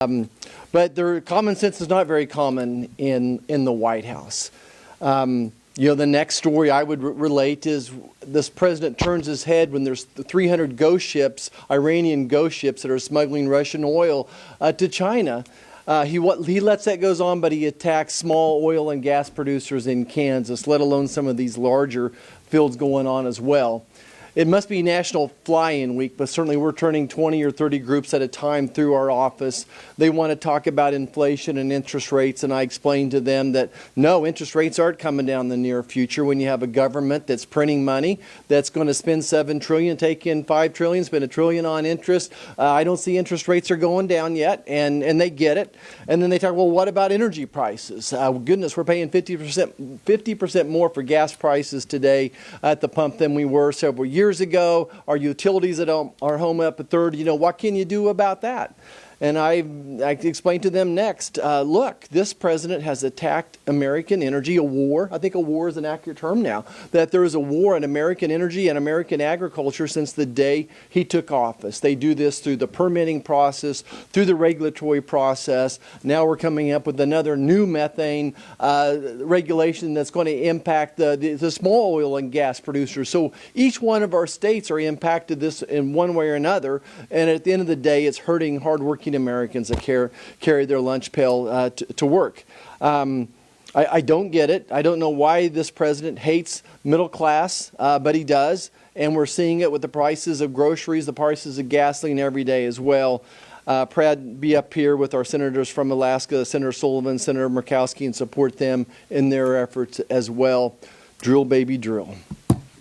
But their common sense is not very common in the White House. The next story I would relate is this president turns his head when there's 300 ghost ships, Iranian ghost ships that are smuggling Russian oil to China. He lets that goes on, but he attacks small oil and gas producers in Kansas, let alone some of these larger fields going on as well. It must be National Fly-In Week, but certainly we're turning 20 or 30 groups at a time through our office. They want to talk about inflation and interest rates, and I explained to them that no, interest rates aren't coming down in the near future when you have a government that's printing money, that's going to spend $7 trillion, take in $5 trillion, spend $1 trillion on interest. I don't see interest rates are going down yet, and they get it. And then they talk, well, what about energy prices? Goodness, we're paying 50% more for gas prices today at the pump than we were several years ago. Our utilities at our home up a third. What can you do about that? And I explained to them next, look, this president has attacked American energy, a war. I think a war is an accurate term now, that there is a war in American energy and American agriculture since the day he took office. They do this through the permitting process, through the regulatory process. Now we're coming up with another new methane regulation that's going to impact the small oil and gas producers. So each one of our states are impacted this in one way or another. And at the end of the day, it's hurting hardworking Americans that carry their lunch pail to work. I don't get it. I don't know why this president hates middle class, but he does. And we're seeing it with the prices of groceries, the prices of gasoline every day as well. Proud to be up here with our senators from Alaska, Senator Sullivan, Senator Murkowski, and support them in their efforts as well. Drill, baby, drill.